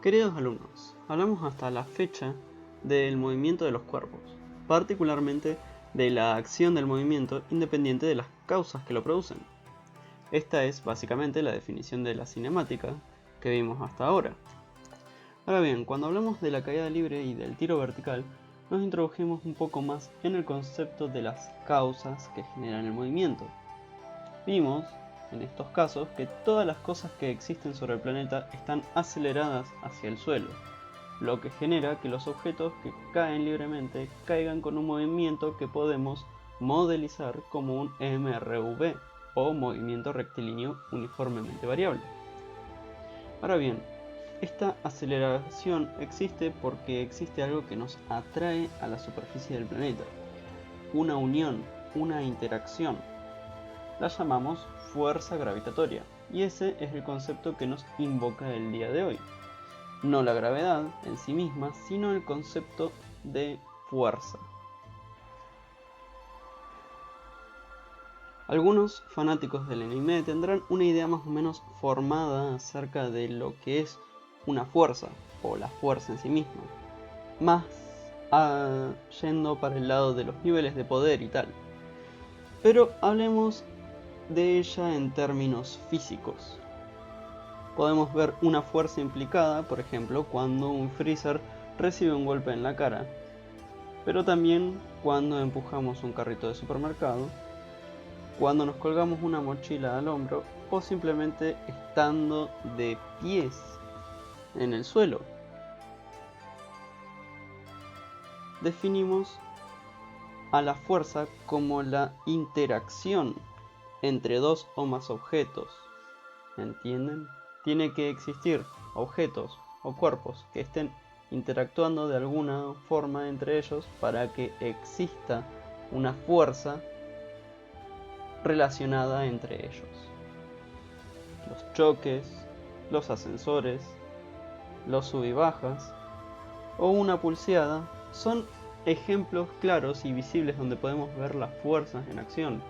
Queridos alumnos, hablamos hasta la fecha del movimiento de los cuerpos, particularmente de la acción del movimiento independiente de las causas que lo producen. Esta es básicamente la definición de la cinemática que vimos hasta ahora. Ahora bien, cuando hablamos de la caída libre y del tiro vertical, nos introdujimos un poco más en el concepto de las causas que generan el movimiento. Vimos, en estos casos, que todas las cosas que existen sobre el planeta están aceleradas hacia el suelo, lo que genera que los objetos que caen libremente caigan con un movimiento que podemos modelizar como un MRV, o movimiento rectilíneo uniformemente variable. Ahora bien, esta aceleración existe porque existe algo que nos atrae a la superficie del planeta, una unión, una interacción. La llamamos fuerza gravitatoria, y ese es el concepto que nos invoca el día de hoy. No la gravedad en sí misma, sino el concepto de fuerza. Algunos fanáticos del anime tendrán una idea más o menos formada acerca de lo que es una fuerza, o la fuerza en sí misma, más yendo para el lado de los niveles de poder y tal. Pero hablemos de ella en términos físicos. Podemos ver una fuerza implicada, por ejemplo, cuando un Freezer recibe un golpe en la cara, pero también cuando empujamos un carrito de supermercado, cuando nos colgamos una mochila al hombro o simplemente estando de pies en el suelo. Definimos a la fuerza como la interacción entre dos o más objetos. ¿Entienden? Tiene que existir objetos o cuerpos que estén interactuando de alguna forma entre ellos para que exista una fuerza relacionada entre ellos. Los choques, los ascensores, los sub y bajas o una pulseada son ejemplos claros y visibles donde podemos ver las fuerzas en acción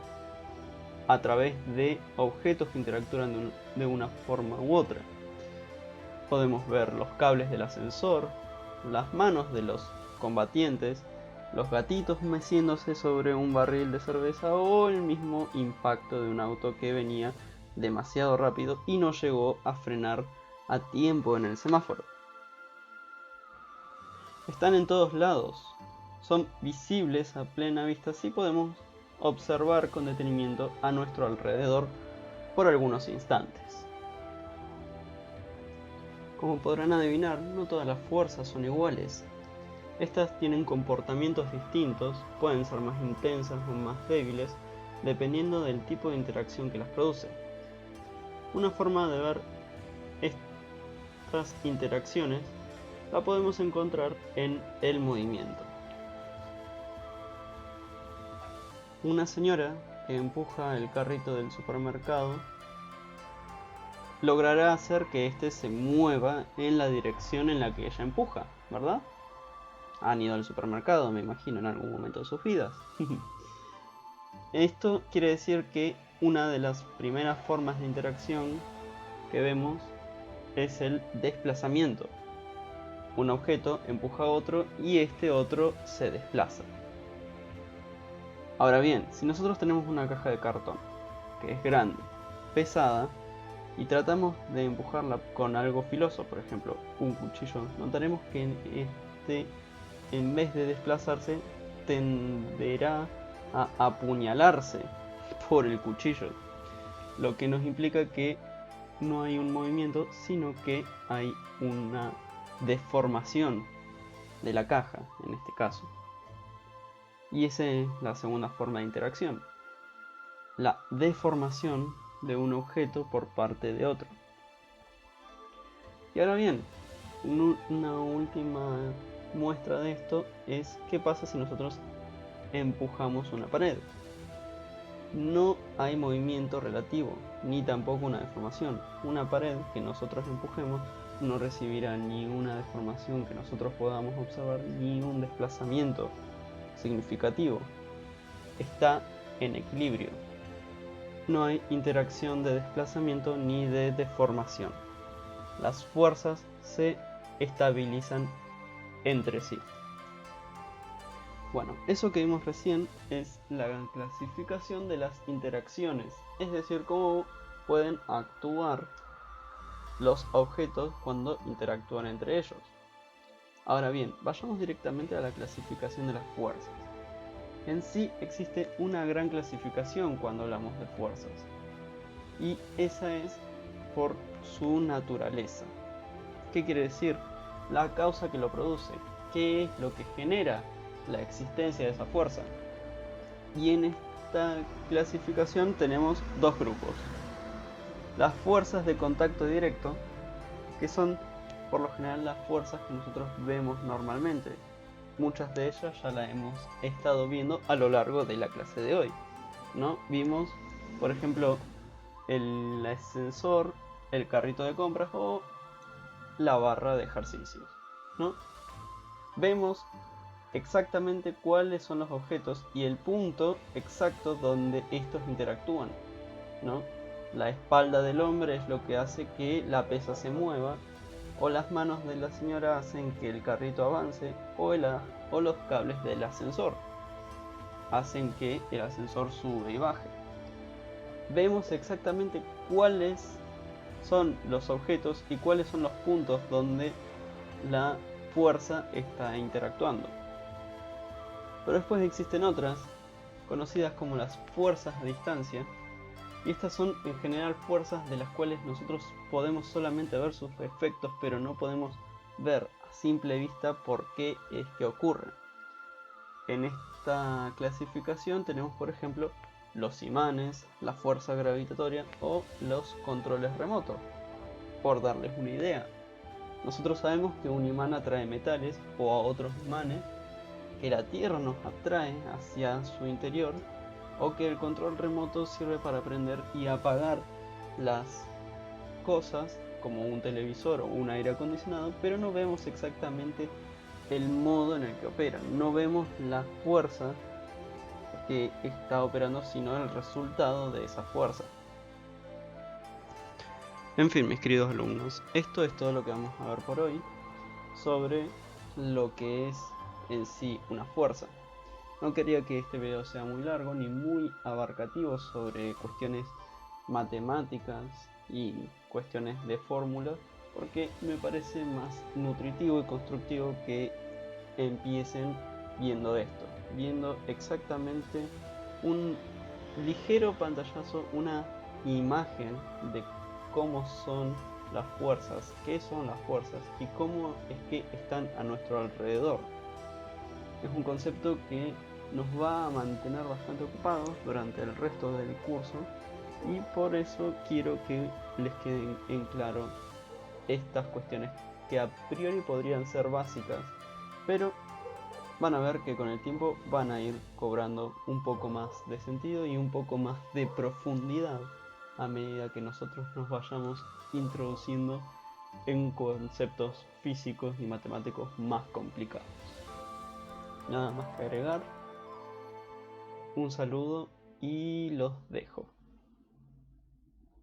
a través de objetos que interactúan de una forma u otra. Podemos ver los cables del ascensor, las manos de los combatientes, los gatitos meciéndose sobre un barril de cerveza o el mismo impacto de un auto que venía demasiado rápido y no llegó a frenar a tiempo en el semáforo. Están en todos lados, son visibles a plena vista si podemos observar con detenimiento a nuestro alrededor por algunos instantes. Como podrán adivinar, no todas las fuerzas son iguales. Estas tienen comportamientos distintos, pueden ser más intensas o más débiles, dependiendo del tipo de interacción que las produce. Una forma de ver estas interacciones la podemos encontrar en el movimiento. Una señora que empuja el carrito del supermercado logrará hacer que éste se mueva en la dirección en la que ella empuja, ¿verdad? Han ido al supermercado, me imagino, en algún momento de sus vidas. Esto quiere decir que una de las primeras formas de interacción que vemos es el desplazamiento. Un objeto empuja a otro y este otro se desplaza. Ahora bien, si nosotros tenemos una caja de cartón que es grande, pesada, y tratamos de empujarla con algo filoso, por ejemplo un cuchillo, notaremos que este, en vez de desplazarse, tenderá a apuñalarse por el cuchillo, lo que nos implica que no hay un movimiento, sino que hay una deformación de la caja en este caso. Y esa es la segunda forma de interacción, la deformación de un objeto por parte de otro. Y ahora bien, una última muestra de esto es qué pasa si nosotros empujamos una pared. No hay movimiento relativo, ni tampoco una deformación. Una pared que nosotros empujemos no recibirá ni una deformación que nosotros podamos observar, ni un desplazamiento significativo. Está en equilibrio. No hay interacción de desplazamiento ni de deformación. Las fuerzas se estabilizan entre sí. Bueno, eso que vimos recién es la clasificación de las interacciones, es decir, cómo pueden actuar los objetos cuando interactúan entre ellos. Ahora bien, vayamos directamente a la clasificación de las fuerzas. En sí existe una gran clasificación cuando hablamos de fuerzas, y esa es por su naturaleza. ¿Qué quiere decir? La causa que lo produce, qué es lo que genera la existencia de esa fuerza. Y en esta clasificación tenemos dos grupos. Las fuerzas de contacto directo, que son por lo general las fuerzas que nosotros vemos normalmente. Muchas de ellas ya las hemos estado viendo a lo largo de la clase de hoy, ¿no? Vimos, por ejemplo, el ascensor, el carrito de compras o la barra de ejercicios, ¿no? Vemos exactamente cuáles son los objetos y el punto exacto donde estos interactúan, ¿no? La espalda del hombre es lo que hace que la pesa se mueva, o las manos de la señora hacen que el carrito avance, o los cables del ascensor hacen que el ascensor sube y baje. Vemos exactamente cuáles son los objetos y cuáles son los puntos donde la fuerza está interactuando. Pero después existen otras, conocidas como las fuerzas a distancia, y estas son en general fuerzas de las cuales nosotros podemos solamente ver sus efectos, pero no podemos ver a simple vista por qué es que ocurren. En esta clasificación tenemos, por ejemplo, los imanes, la fuerza gravitatoria o los controles remotos. Por darles una idea, nosotros sabemos que un imán atrae metales o a otros imanes, que la Tierra nos atrae hacia su interior, o que el control remoto sirve para prender y apagar las cosas como un televisor o un aire acondicionado, pero no vemos exactamente el modo en el que operan, no vemos la fuerza que está operando, sino el resultado de esa fuerza. En fin, mis queridos alumnos, esto es todo lo que vamos a ver por hoy sobre lo que es en sí una fuerza. No quería que este video sea muy largo ni muy abarcativo sobre cuestiones matemáticas y cuestiones de fórmulas, porque me parece más nutritivo y constructivo que empiecen viendo esto, viendo exactamente un ligero pantallazo, una imagen de cómo son las fuerzas, qué son las fuerzas y cómo es que están a nuestro alrededor. Es un concepto que nos va a mantener bastante ocupados durante el resto del curso, y por eso quiero que les queden en claro estas cuestiones que a priori podrían ser básicas, pero van a ver que con el tiempo van a ir cobrando un poco más de sentido y un poco más de profundidad a medida que nosotros nos vayamos introduciendo en conceptos físicos y matemáticos más complicados. Nada más que agregar. Un saludo y los dejo.